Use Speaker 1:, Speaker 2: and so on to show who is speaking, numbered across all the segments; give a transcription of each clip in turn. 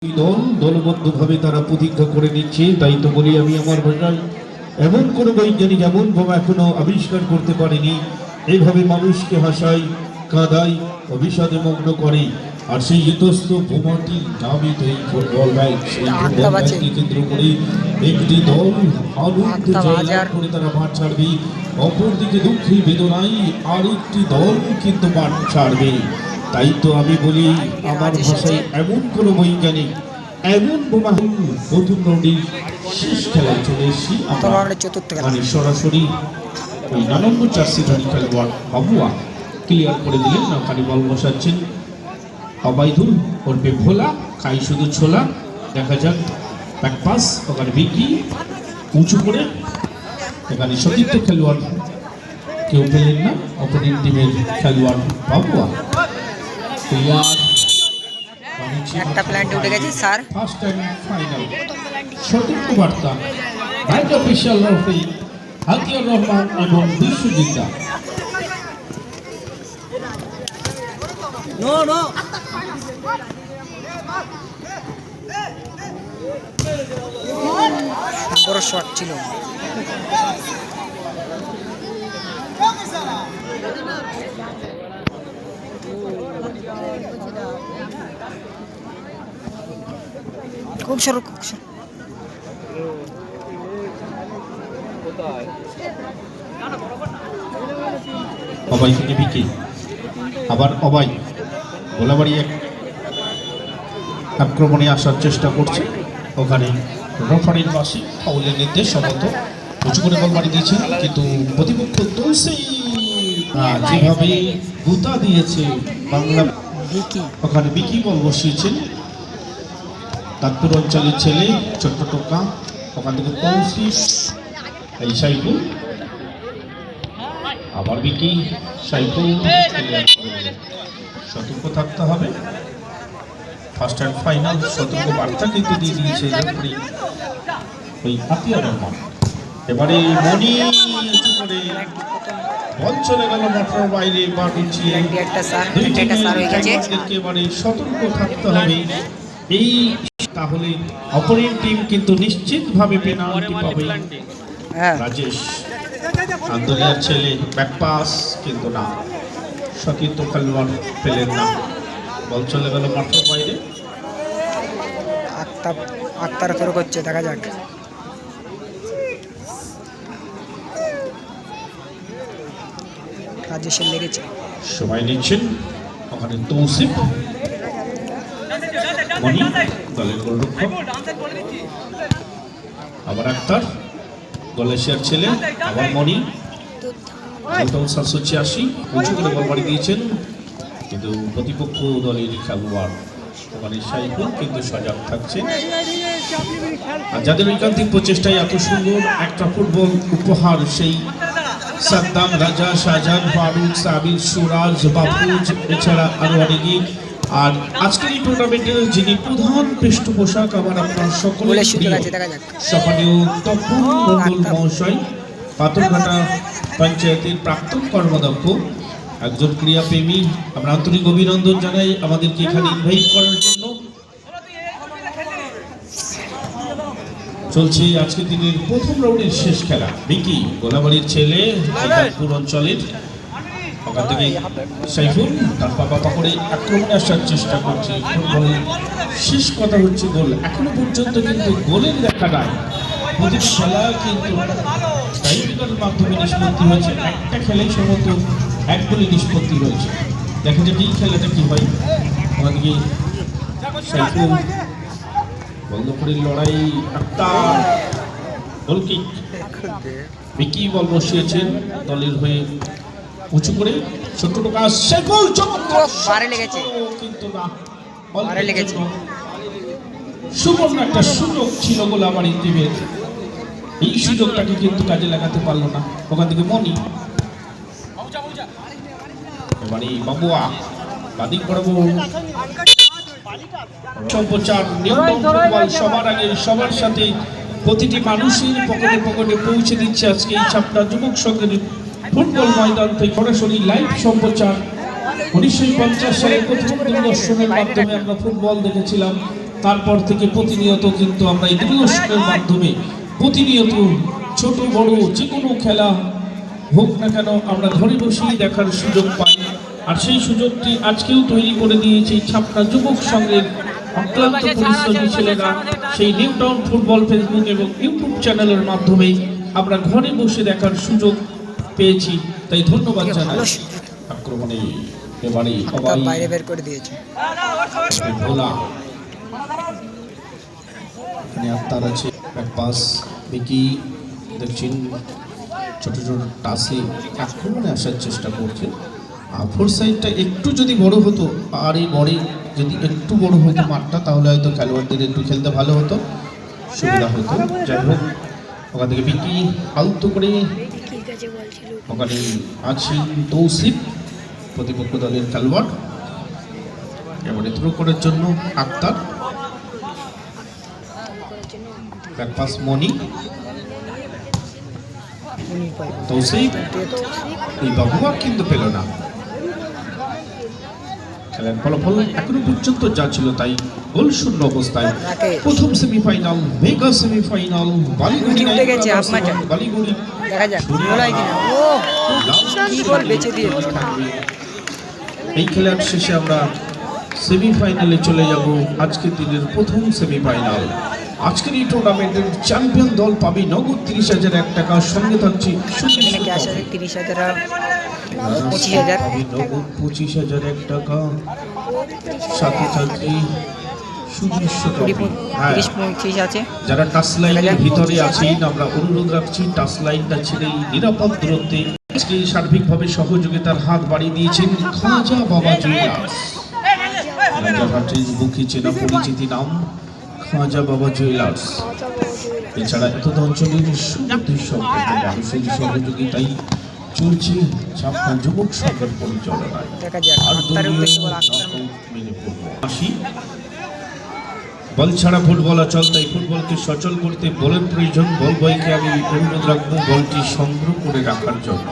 Speaker 1: দলবদ্ধভাবে তারা প্রতিজ্ঞা করে নিচ্ছে। তাই তো বলি আমি আমার ভাষায়, এমন কোনো বৈজ্ঞানিক এমন বোমা এখনো আবিষ্কার করতে পারেনি এইভাবে মানুষকে হাসায়, কাঁদায়, অবিষাদে মগ্ন করে। আর সেই ইতস্ত বোমাটি নামিত এই ফুটবল ম্যাচ, সেই ফুটবল ম্যাচকে কেন্দ্র করে একটি দল আনন্দ জয়লাভ করে তারা মাঠ ছাড়বে, অপরদিকে দুঃখী বেদনায় আরেকটি দল কিন্তু মাঠ ছাড়বে। তাই তো আমি বলি আমার ভাষায়, এমন কোনো বৈজ্ঞানিক এমন বোমা নতুন রাউন্ডের শেষ খেলায় চলে এসেছি মানে সরাসরি ওই 9 নম্বর জার্সি ধারী খেলোয়াড় বাবুয়া ক্লিয়ার করে দিলেন। ওখানে বল বসাচ্ছেন অবাইদুল ওরপে ভোলা, খাই শুধু ছোলা। দেখা যাক ব্যাক পাস, ওখানে বিকি উঁচু করে, এখানে সতীর্থ খেলোয়াড় কেউ পেলেন না, অপোনেন্ট টিমের খেলোয়াড় বাবুয়া
Speaker 2: একটা প্ল্যান্ট উঠে গেছে স্যার।
Speaker 1: ফার্স্ট এন্ড ফাইনাল সতর্ক বার্তা রাইট অফিশিয়াল রেফারি হাতিয়ার রহমান এবং বিশ্বজিৎ দা।
Speaker 2: নো নো বড় শট ছিল। খুব সরু খুব সরু।
Speaker 1: অবাই থেকে বিকি, আবার অবাই গোলাবাড়ি এক আক্রমণে আসার চেষ্টা করছে। ওখানে রেফারির পাশে ফাউলের নির্দেশ সম্মত উঁচু করে বল বাড়ি দিয়েছেন, কিন্তু প্রতিপক্ষ তুলসী যেভাবে গুতা দিয়েছে বাংলা, ওখানে বিকি বল বসিয়েছেন। তাজপুর অঞ্চলের ছেলে ছোট্ট টোকা, ওখান থেকে পৌঁছি এই সাইফুল, আবার বিকি সাইফুল। সতর্ক থাকতে হবে, ফার্স্ট অ্যান্ড ফাইনাল সতর্ক বার্তা কিন্তু দিয়ে দিয়েছে রেফারি ওই আতিয়ার রহমান। এবারে মনি করে বল চলে গেল মাঠের বাইরে বা পিছিয়ে। এবারে সতর্ক থাকতে হবে এই, তাহলে অপোনেন্ট টিম কিন্তু নিশ্চিতভাবে পেনাল্টি পাবে। রাজেশ আন্দোলিয়ার ছেলে ব্যাক পাস, কিন্তু না, সতীর্থ খেলোয়াড় পেলেন না, বল চলে গেল মাঠের বাইরে।
Speaker 2: আক্তার শুরু করছে, দেখা যাক। রাজেশের লেগেছে,
Speaker 1: সময় নিচ্ছেন ওখানে তৌসিফ মনি দলের গোলরক্ষক, আবার আক্তার গলেশিয়ার ছেলে, আবার মনি 786 উঁচু করে বল বাড়ি দিয়েছেন, কিন্তু প্রতিপক্ষ দলের খেলোয়াড় ওখানে সাইফুল কিন্তু সজাগ থাকছে। আর যাদের ঐকান্তিক প্রচেষ্টায় এত সুন্দর একটা ফুটবল উপহার, সেই সাদ্দাম, রাজা, শাহজাহান, ফারুক, সাবির, সুরাজ, বাপুজ, এছাড়া আরো অনেকে। আর আজকের এই টুর্নামেন্টের যিনি প্রধান পৃষ্ঠপোষক আমার আপনার সকলের সম্মানীয় তপন মণ্ডল মহাশয়, পাথরঘাটা পঞ্চায়েতের প্রাক্তন কর্মাধ্যক্ষ, একজন ক্রীড়াপ্রেমী। আমরা আন্তরিক অভিনন্দন জানাই আমাদেরকে এখানে ইনভাইট করার জন্য। চলছে আজকের দিনের প্রথম রাউন্ডের শেষ খেলা। বিকি গোলাবাড়ির ছেলে, তাজপুর অঞ্চলের, ওখান থেকে সাইফুল তার পাপা করে আক্রমণে আসার চেষ্টা করছে। ফুটবলের শেষ কথা হচ্ছে গোল, এখনো পর্যন্ত কিন্তু গোলের দেখা নাই। প্রতিটি খেলা কিন্তু টাইব্রেকারের মাধ্যমে নিষ্পত্তি হয়েছে, একটা খেলাই সম্ভবত এক গোলে নিষ্পত্তি হয়েছে। দেখা যাক এই খেলাটা কি হয়। আমাদেরকে সাইফুল বন্ধপুরের লড়াই, আক্তার গোলকিক, বিকি বল বসিয়েছেন দলের হয়ে উঁচু করে, ছোট্ট টোকা সাইফুল কিন্তু না, সুবর্ণ একটা সুযোগ ছিল গোলাবাড়ি টিমের, এই সুযোগটাকে কিন্তু কাজে লাগাতে পারলো না। ওখান থেকে মনি, এবারে বাবুয়া বাদিক বরাবর সম্প্রচার সবার আগে সবার সাথে প্রতিটি মানুষের পকেটে পকেটে পৌঁছে দিচ্ছে আজকে এই ছাপটা যুবক সংঘের ফুটবল ময়দান থেকে সরাসরি লাইভ সম্প্রচার। 1950 সালে প্রথম দূরদর্শনের মাধ্যমে আমরা ফুটবল দেখেছিলাম, তারপর থেকে প্রতিনিয়ত কিন্তু আমরা এই দূরদর্শনের মাধ্যমে প্রতিনিয়ত ছোট বড় যে কোনো খেলা হোক না কেন আমরা ঘরে বসেই দেখার সুযোগ পাই। আর সেই সুযোগটি আজকেও তৈরি করে দিয়েছে ছাপনা যুবক সংঘের অক্লান্ত পরিশ্রমী ছেলেরা। সেই নিউ টাউন ফুটবল ফেসবুক এবং ইউটিউব চ্যানেলের মাধ্যমে আমরা ঘরে বসে দেখার সুযোগ পেয়েছি, তাই ধন্যবাদ জানাই। আক্রমণে এবারে
Speaker 2: আক্তার বাইরে বের করে দিয়েছে।
Speaker 1: ভোলা এখানে আক্তার আছে, এক পাস বিকি দেখছেন ছোট ছোট টাসে আক্রমণে আসার চেষ্টা করছে। ফোর সাইডটা একটু যদি বড় হতো, আর এই বড়ে যদি একটু বড় হতো মাঠটা, তাহলে হয়তো খেলোয়াড়দের একটু খেলতে ভালো হতো, সুবিধা হতো। যাই হোক, ওখান থেকে বিকি আলতো করে ওখানে আছে তৌসিফ প্রতিপক্ষ দলের খেলোয়াড়। এবারে থ্রো করার জন্য আক্তার, ব্যাক পাস মনি, তৌসিফ এই বাবুয়া কিন্তু পেল না। খেলার ফলাফল এখনো পর্যন্ত যা ছিল তাই, গোল শূন্য অবস্থায় প্রথম semifinal, mega semifinal Baliguri Baliguri
Speaker 2: দেখা যাক গোল হয় কিনা। ও কি গোল বেঁচে দিয়ে
Speaker 1: এই খেলার শেষে আমরা সেমিফাইনালে চলে যাব। আজকের দিনের প্রথম সেমিফাইনাল। আজকের এই টুর্নামেন্টের চ্যাম্পিয়ন দল পাবে নগদ 30,001 টাকা, সঙ্গে থাকছে
Speaker 2: 30,000 25,000
Speaker 1: নগদ 25,001 টাকা, সাথে থাকছে সুদৃশ্য ট্রফি। হ্যাঁ,
Speaker 2: 30-35 আছে।
Speaker 1: যারা টাচ লাইনের ভিতরে আছেন আমরা অনুরোধ রাখছি টাচ লাইনটা ছেড়ে নিরাপদ দূরত্বে আজকে সার্বিকভাবে সহযোগিতার হাত বাড়িয়ে দিয়েছেন খাজা বাবা জুয়েলার্স। রাজারহাটের বুকে চেনা পরিচিতি নাম খাজা বাবা জুয়েলার্স। এছাড়া এতদ অঞ্চলের সুন্দর সম্পর্ক মানুষের সহযোগিতাই চলছে ছাপনা যুবক সংঘের পরিচালনায়। আর বল ছাড়া ফুটবল অচল, তাই ফুটবলকে সচল করতে বলের প্রয়োজন। বল বয়কে আমি অনুরোধ রাখবো বলটি সংগ্রহ করে রাখার জন্য।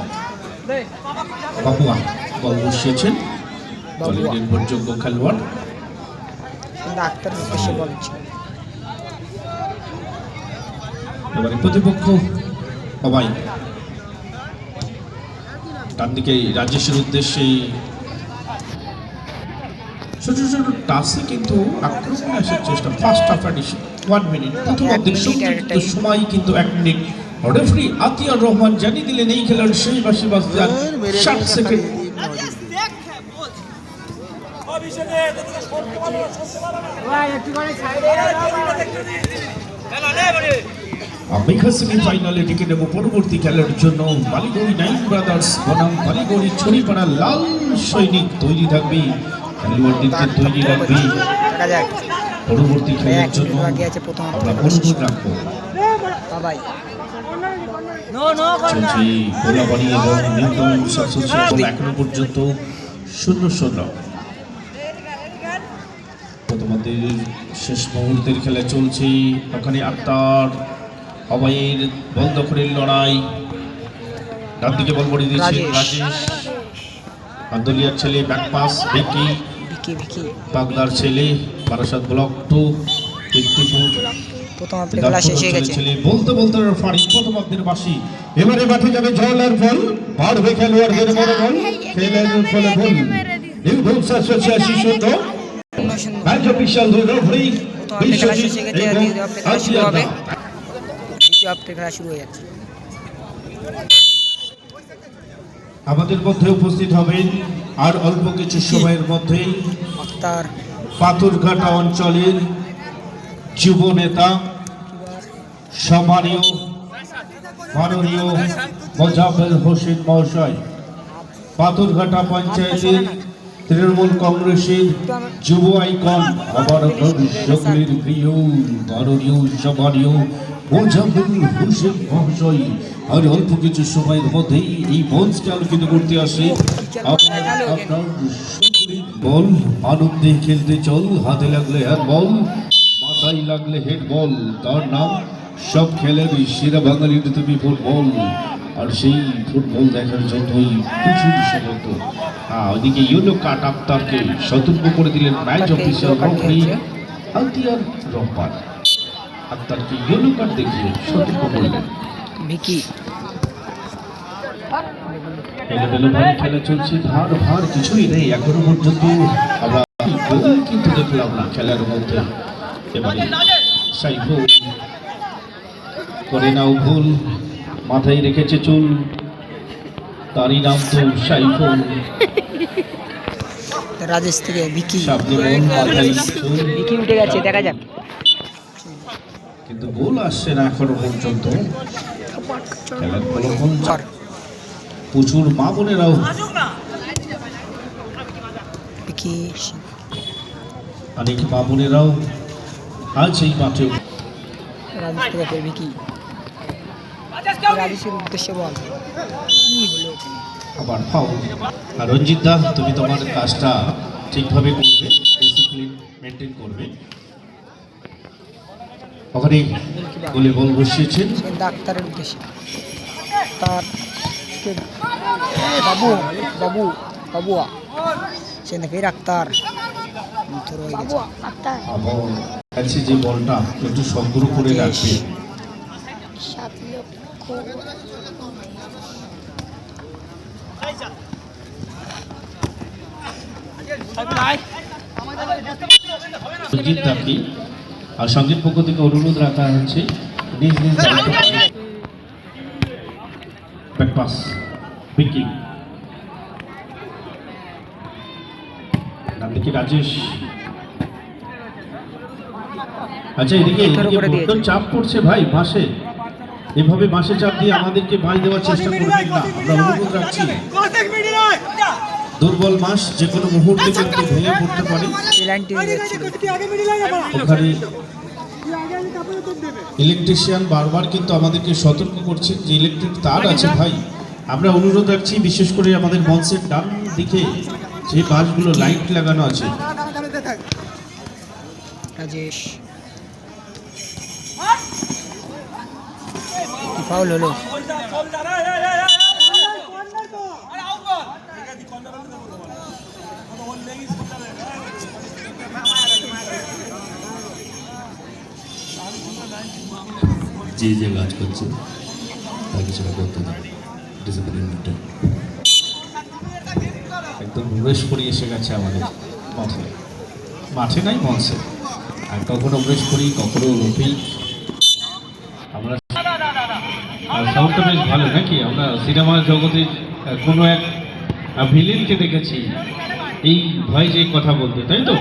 Speaker 1: বাবুয়া বল বসিয়েছেন, দলের নির্ভরযোগ্য খেলোয়াড়। এবারে প্রতিপক্ষ সবাই ডান দিকে রাজেশের উদ্দেশ্যে ছোট ছোট টাসে কিন্তু আক্রমণে আসার চেষ্টা। ফার্স্ট হাফ এডিশন 1 মিনিট, প্রথম অর্ধেক সংক্ষিপ্ত সময় কিন্তু 1 মিনিট। রেফারি আতিয়ার রহমান জানিয়ে দিলেন এই খেলার শেষ বাঁশি বাজতে 60 সেকেন্ড। মেগা সেমিফাইনালে টিকে নেব পরবর্তী খেলার জন্য। বালিগড়ি নাইন ব্রাদার্স বনাম বালিগড়ি ছড়িপাড়া লাল সৈনিক তৈরি থাকবে, খেলোয়াড়দেরকে তৈরি রাখবে পরবর্তী খেলার জন্য। আমরা অনুরোধ রাখবো চলছে গোলাবাড়ি এবং নিউটাউন সাবসেশন এখনো পর্যন্ত 0-0। তোমাদের শেষ মুহূর্তের খেলা চলছে। ওখানে আক্তার হওয়াইয়ের বল দখলের লড়াই, ডান দিকে বল বড়িয়ে দিয়েছে রাজেশ, আন্দোলিয়ার ছেলে ব্যাক পাস ভিকি, বাগদার ছেলে বারাসাত ব্লক 2 কীর্তিপুর। বলতে বলতে ফাড়ি প্রথমার্ধের বাসি। এবারে মাঠে যাবে জল আর বল, বাড়বে খেলোয়াড়দের মনোবল, খেলার ফলে বল নিউটাউন 87 ম্যাচ অফিশিয়াল দুই রেফারি বিশ্বজিৎ এবং আসিয়া। আমাদের মধ্যে উপস্থিত হবেন আর অল্প কিছু সময়ের মধ্যেই পাথরঘাটা অঞ্চলের যুব নেতা সম্মানীয় মাননীয় মোজাফের হোসেন মহাশয়, পাথরঘাটা পঞ্চায়েতের তৃণমূল কংগ্রেসের যুব আইকন, আবার সকলের প্রিয় মাননীয় সম্মানীয় মোজাফের হোসেন মহাশয় আর অল্প কিছু সময়ের মধ্যেই এই মঞ্চকে আলোকিত করতে আসে। আপনার বল আনন্দে খেলতে চল, হাতে লাগলে হ্যান্ড বল, মাথায় লাগলে হেড বল, তার নাম সব খেলার সেরা বাঙালির তুমি ফুটবল। আর সেই ফুটবল দেখার জন্যই প্রচুর সমর্থ। ওইদিকে ইয়েলো কার্ড আক্তারকে সতর্ক করে দিলেন ম্যাচ অফিসার রেফারি আলতিয়ার রম্পার আক্তারকে ইয়েলো কার্ড দেখিয়ে সতর্ক করলেন।
Speaker 2: ভিকি
Speaker 1: এলোমেলো ভাবে খেলা চলছে, ধার ভার কিছুই নেই এখনো পর্যন্ত। আমরা গোল কিন্তু দেখলাম না খেলার মধ্যে। এবারে সাইফুল করে নাও ভুল, মাথায় রেখেছে চুল, তারই নাম তো সাইফুল।
Speaker 2: রাজেশ থেকে ভিকি,
Speaker 1: সামনে বল, মাথায় চুল,
Speaker 2: ভিকি উঠে গেছে, দেখা যাক।
Speaker 1: কিন্তু গোল আসছে না এখনো পর্যন্ত। খেলার ফলাফল প্রচুর মা বোনেরাও
Speaker 2: ভিকি,
Speaker 1: অনেক মা বোনেরাও আজ এই মাঠে।
Speaker 2: রাজেশ থেকে ফের ভিকি, রাজেশের উদ্দেশ্যে বল, কি হলো এখানে?
Speaker 1: আবার ফাউল। আর রঞ্জিত দা, তুমি তোমার কাজটা ঠিকভাবে করবে, ডিসিপ্লিন মেনটেন করবে। ওখানে গোলে বল বসিয়েছেন
Speaker 2: সে ডাক্তারের উদ্দেশ্যে তার বাবু বাবু বাবুয়া সে ফের ডাক্তার থ্রো হয়ে গেছে।
Speaker 1: আবার কাছে যে বলটা একটু সংগ্রহ করে রাখবে। রঞ্জিত দাকে আর সঙ্গীত পক্ষ থেকে অনুরোধ রাখা হচ্ছে নিজ নিজ দায়িত্ব পালন। ব্যাক পাস ভিকি, ডান দিকে রাজেশ। আচ্ছা, এদিকে বড্ড চাপ পড়ছে ভাই বাঁশে, এভাবে বাঁশে চাপ দিয়ে আমাদেরকে বাঁশ দেওয়ার চেষ্টা করবেন না, আমরা অনুরোধ রাখছি। দুর্বল মাস যে কোনো মুহূর্তে কিন্তু ভেঙে পড়তে পারে। ওখানে ইলেকট্রিশিয়ান বারবার কিন্তু আমাদেরকে সতর্ক করছেন যে ইলেকট্রিক তার আছে ভাই। আমরা অনুরোধ রাখছি, বিশেষ করে আমাদের মঞ্চের ডান দিকে যে বাসগুলো লাইট লাগানো আছে।
Speaker 2: রাজেশ ফাউল হলো।
Speaker 1: যে যে কাজ করছে তাকে সেটা করতে হবে, ডিসিপ্লিন মেনটেন। একদম প্রবেশ করি এসে গেছে আমাদের মাঠে, মাঠে নাই মঞ্চে। আর কখনো প্রবেশ করি, কখনো রুপি। আমরা আর সাউন্ডটা বেশ ভালো নাকি? আমরা সিনেমার জগতে কোনো এক ভিলেনকে দেখেছি এই ভয় যে কথা বলতে, তাই তো?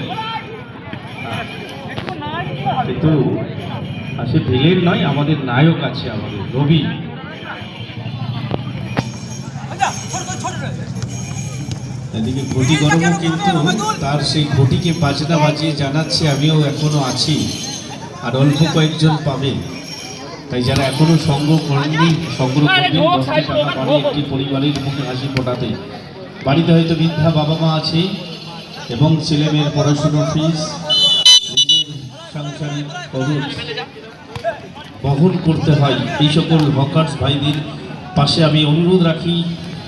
Speaker 1: কিন্তু সে ভিলেন নয়, আমাদের নায়ক আছে, আমাদের রবি। এদিকে ঘটি গরমও কিন্তু তার সেই ঘটিকে বাজনা বাজিয়ে জানাচ্ছে আমিও এখনো আছি, আর অল্প কয়েকজন পাবে। তাই যারা এখনো সংগ্রহ করেননি, সংগ্রহ করবেন। 10টি টাকা পারে একটি পরিবারের মুখে হাসি ফোটাতে। বাড়িতে হয়তো বৃদ্ধা বাবা মা আছে এবং ছেলে মেয়ের পড়াশুনোর ফিস, নিজের সাংসারিক খরচ বহন করতে হয়। এই সকল হকার্স ভাইদের পাশে আমি অনুরোধ রাখি,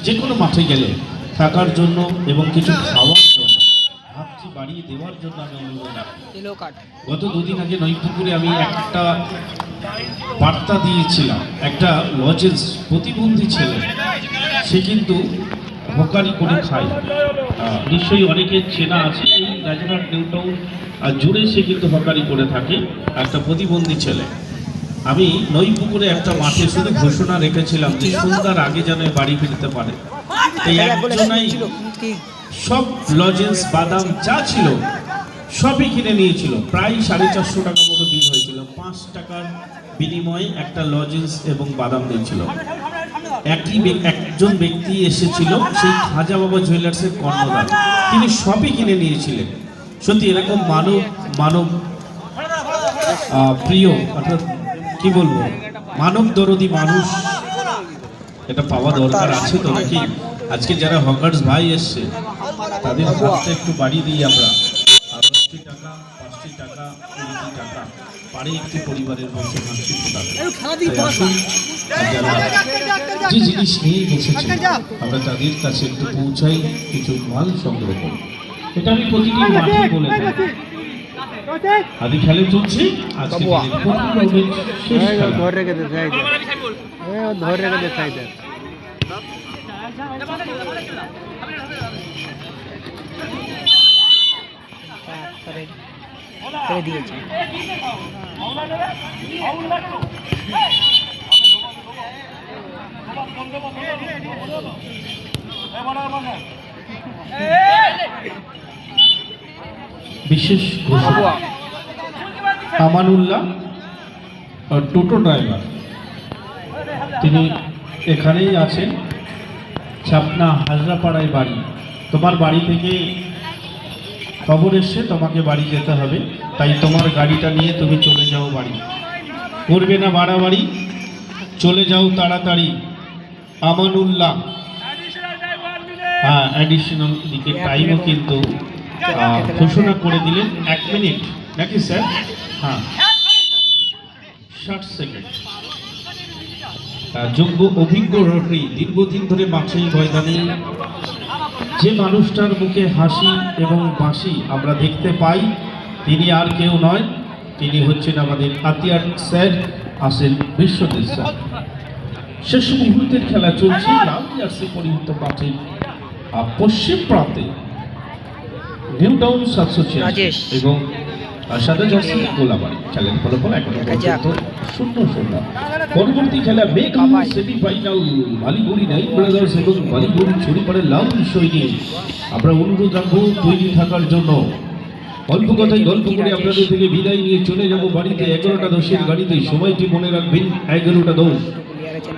Speaker 1: যে কোনো মাঠে গেলে থাকার জন্য এবং কিছু খাওয়ার জন্য, হাতটি বাড়িয়ে দেওয়ার জন্য আমি অনুরোধ রাখি। গত দুদিন আগে নৈপুকুরে আমি একটা বার্তা দিয়েছিলাম। একটা লজেন্স প্রতিবন্ধী ছেলে, সে কিন্তু হকারি করে খায়। নিশ্চয়ই অনেকের চেনা আছে, এই রাজারহাট নিউ টাউন জুড়ে সে কিন্তু হকারি করে থাকে, একটা প্রতিবন্ধী ছেলে। আমি নৈপুকুরে একটা মাঠে শুধু ঘোষণা রেখেছিলাম যে সন্ধ্যার আগে যেন বাড়ি ফিরতে পারে। এই একজনাই সব লজেন্স বাদাম যা ছিল সবই কিনে নিয়েছিল। প্রায় 450 টাকা মতো বিল হয়েছিল। 5 টাকার বিনিময়ে একটা লজেন্স এবং বাদাম দিয়েছিল। একজন ব্যক্তি এসেছিল সেই খাজা বাবা জুয়েলার্সের কর্ণধার, তিনি সবই কিনে নিয়েছিলেন। সত্যি এরকম মানব প্রিয়, অর্থাৎ কি বলবো, মানব দরদি মানুষ এটা পাওয়া দরকার আছে তো নাকি? আজকে যারা হকার্স ভাই এসছে তাদের হাতটা একটু বাড়িয়ে দিই আমরা। 10টি টাকা, 5টি টাকা, 20টি টাকা পারে একটি পরিবারের মধ্যে হাসি ফোটাতে। যে জিনিস নিয়ে বসেছে আমরা তাদের কাছে একটু পৌঁছাই, কিছু মাল সংগ্রহ করি। এটা আমি প্রতিটি মাঠে বলে থাকি। আদি খেলা চলছে আজকে
Speaker 2: বাবুয়া।
Speaker 1: দিনের প্রথম রাউন্ডের শেষ খেলা।
Speaker 3: ধরে রেখে দেখাই দেয়, ধরে রেখে দেখাই দেয়।
Speaker 2: ফেলে দিয়েছে।
Speaker 1: বিশেষ ঘোষণা, আমানুল্লাহ টোটো ড্রাইভার, তিনি এখানেই আছেন, ছাপনা হাজরাপাড়ায় বাড়ি। তোমার বাড়ি থেকে খবর এসছে তোমাকে বাড়ি যেতে হবে, তাই তোমার গাড়িটা নিয়ে তুমি চলে যাও বাড়ি, করবে না বাড়াবাড়ি, চলে যাও তাড়াতাড়ি। আমানুল্লাহ, হ্যাঁ অ্যাডিশনাল দিকে টাইমও কিন্তু ঘোষণা করে দিলেন, 1 মিনিট নাকি স্যার? হ্যাঁ 60 সেকেন্ড। যোগ্য অভিজ্ঞ রেফারি, দীর্ঘদিন ধরে মাঠে ময়দানে যে মানুষটার মুখে হাসি এবং বাঁশি আমরা দেখতে পাই, তিনি আর কেউ নয়, তিনি হচ্ছেন আমাদের আতিয়ার স্যার, আসেন বিশ্বজিৎ স্যার। শেষ মুহূর্তের খেলা চলছে লাল জার্সি পরিহিত মাঠে পশ্চিম প্রান্তে নিউ টাউন অ্যাসোসিয়েশন
Speaker 2: রাজেশ
Speaker 1: এবং সাদা জার্সি গোলাবাড়ি। খেলার ফলাফল এখনো পর্যন্ত 0-0। পরবর্তী খেলা mega semifinal Baliguri night brothers এবং বালিগুড়ি ছড়িপাড়ের লাল সৈনিক। আমরা অনুরোধ রাখবো তৈরি থাকার জন্য। অল্প কথায় গল্প করে আপনাদের থেকে বিদায় নিয়ে চলে যাব বাড়িতে। 11টা 10-এর গাড়িতে, সময়টি মনে রাখবেন 11টা 10।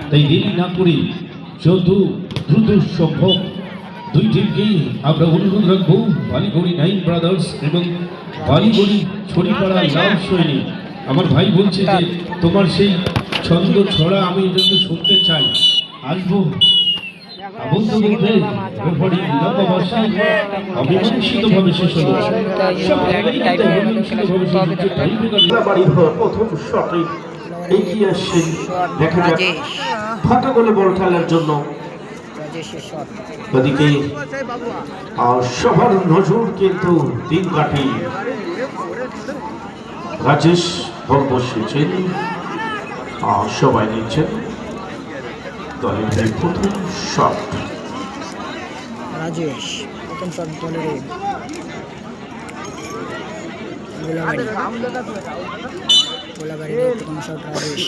Speaker 1: তাই দেরি না করে যত দ্রুত সম্ভব দুই টিমকেই আমরা অনুরোধ রাখবো, বালিগুড়ি নাইট ব্রাদার্স এবং বালিগুড়ি ছড়িপাড়া লাল সৈনিক। আমার ভাই বলছে যে তোমার সেই ছন্দ ছড়া আমি যদি শুনতে চাই, আসবো। বলতে বলতে রেফারি লম্বা বাঁশি অমীমাংসিতভাবে শেষ হলো। প্রথম শটে এগিয়ে আসছেন, দেখা যাক ফাঁকা গোলে বল খেলার জন্য। ওদিকে সবার নজর কিন্তু তিন কাঠি রাজেশ বল বসেছেন, সবাই নিচ্ছেন দলের প্রথম শট।
Speaker 2: রাজেশ প্রথম শট দলের গোলাবাড়ি প্রথম শট রাজেশ।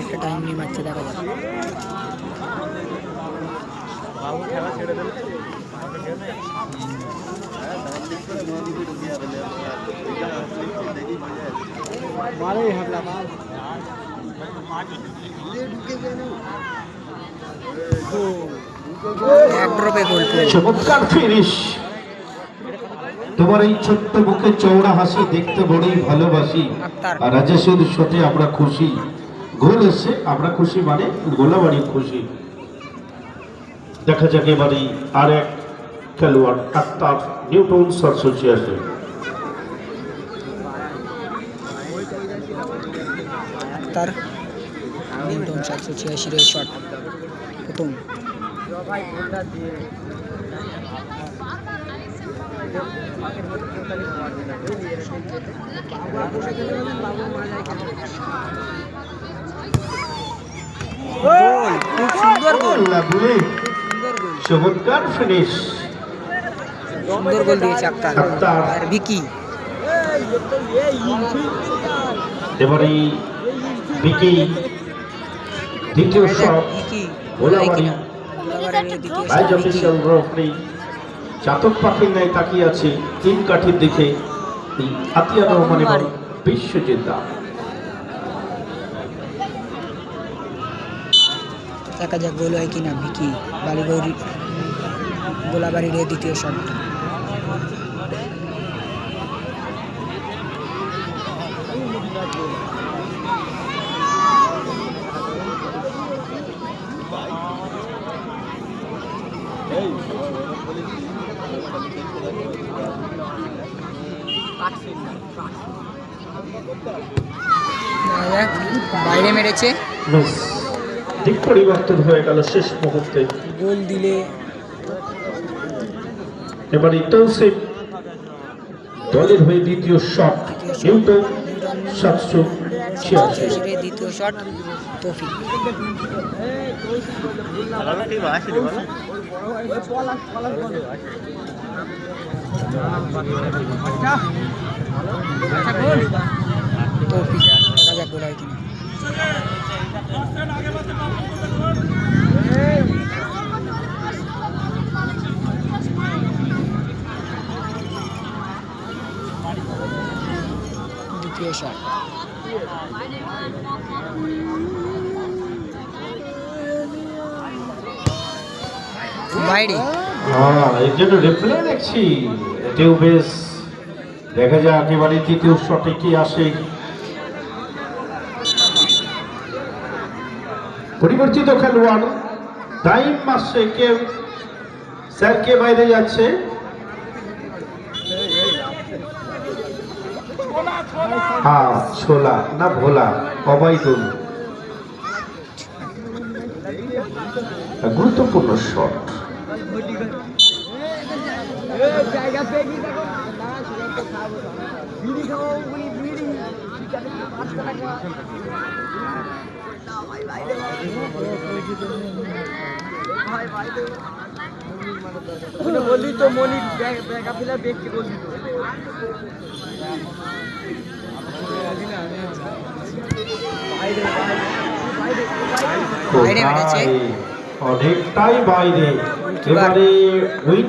Speaker 2: একটা টাইম নিয়ে মারছে, দেখা যাক।
Speaker 1: চমৎকার ফিনিশ। তোমার এই ছোট্ট মুখে চওড়া হাসি দেখতে বড়ই ভালোবাসি, আর রাজেশের সাথে আমরা খুশি। গোল এসে আমরা খুশি, মানে গোলাবাড়ি খুশি। দেখা যাক এবারে আর এক খেলোয়াড় Akhtar, new town association.
Speaker 2: Akhtar new town 786 এর শট প্রথম। খুব সুন্দর গোল,
Speaker 1: চমৎকার ফিনিশ,
Speaker 2: সুন্দর গোল দিয়েছে আক্তার আর ভিকি।
Speaker 1: এবারে ভিকি দ্বিতীয় শট। গোলাবাড়ি বাইজ অফিসিয়াল রেফারি চাতক পাখির ন্যায় তাকিয়ে আছে তিন কাঠির দিকে। আতিয়ার রহমান এবং বিশ্বজিৎ দা।
Speaker 2: দেখা যাক গোল হয় কিনা। ভিকি বালিগৌরি গোলাবাড়ির দ্বিতীয় শট। বাইরে মেরেছে,
Speaker 1: মিস। দিক পরিবর্তন হয়ে গেল শেষ মুহূর্তে।
Speaker 2: গোল দিলে
Speaker 1: এবারে তৌসিফ দলের হয়ে দ্বিতীয় শট, নিউটন 786।
Speaker 2: দ্বিতীয় শট তৌফিক। তৌফিক দেখা যাক গোল হয় কিনা। দ্বিতীয় শট বাইরে।
Speaker 1: এর জন্য রিপ্লে দেখছি, এটাও বেশ। দেখা যায় একেবারে তৃতীয় শটে কি আসে। পরিবর্তিত খেলোয়াড় টাইম মাসে কেউ স্যার কে বাইরে যাচ্ছে। হ্যাঁ, ছোলা না ভোলা, অবাইদুল। গুরুত্বপূর্ণ শট।
Speaker 2: বললি তো মনি ব্যাকআপিলা ব্যক্তি বললি তো বাইরে মেরেছে,
Speaker 1: অনেকটাই বাইরে। এবারে উইন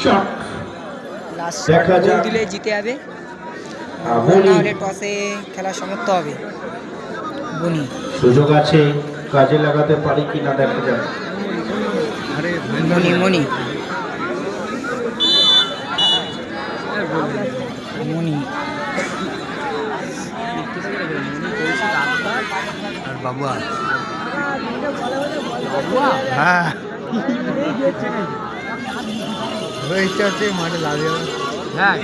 Speaker 1: শট দেখা যাক,
Speaker 2: দিলে জিতে যাবে।
Speaker 1: মনি
Speaker 2: টসে খেলা সমাপ্ত হবে। বনি
Speaker 1: সুযোগ আছে, কাজে লাগাতে পারি কিনা দেখা যাক।
Speaker 2: মনি মনি মনি
Speaker 3: বাবুয়া, হ্যাঁ ইচ্ছা হচ্ছে মাঠে লাগে। হ্যাঁ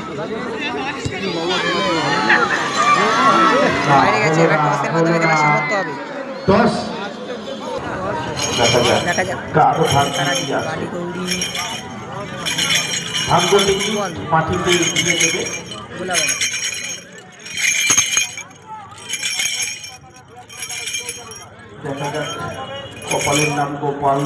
Speaker 2: বাইরে গেছে, এবার টসের মাধ্যমে খেলা সমাপ্ত হবে।
Speaker 1: টস দেখা যাক,
Speaker 2: দেখা যাক
Speaker 1: কারো ভাগ্য
Speaker 2: কারা
Speaker 1: কি আছে।
Speaker 2: বাড়ি গৌরী
Speaker 1: ভাগ্যটি কি মাটিতে দিয়ে দেবে।
Speaker 2: গোলাবাড়ি
Speaker 1: দেখা যাক, কপালের নাম গোপাল।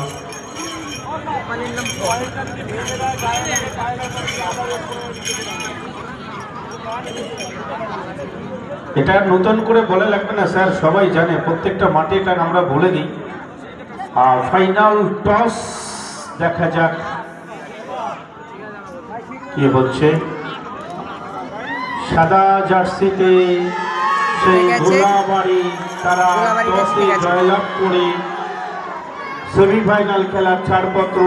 Speaker 1: এটা নতুন করে বলে লাগবে না স্যার, সবাই জানে, প্রত্যেকটা মাঠে এটা আমরা বলে দিই। আর ফাইনাল টস দেখা যাক কি হচ্ছে। সাদা জার্সিতে সেই গোলাবাড়ি, তারা টসে জয়লাভ করে সেমিফাইনাল খেলার ছাড়পত্র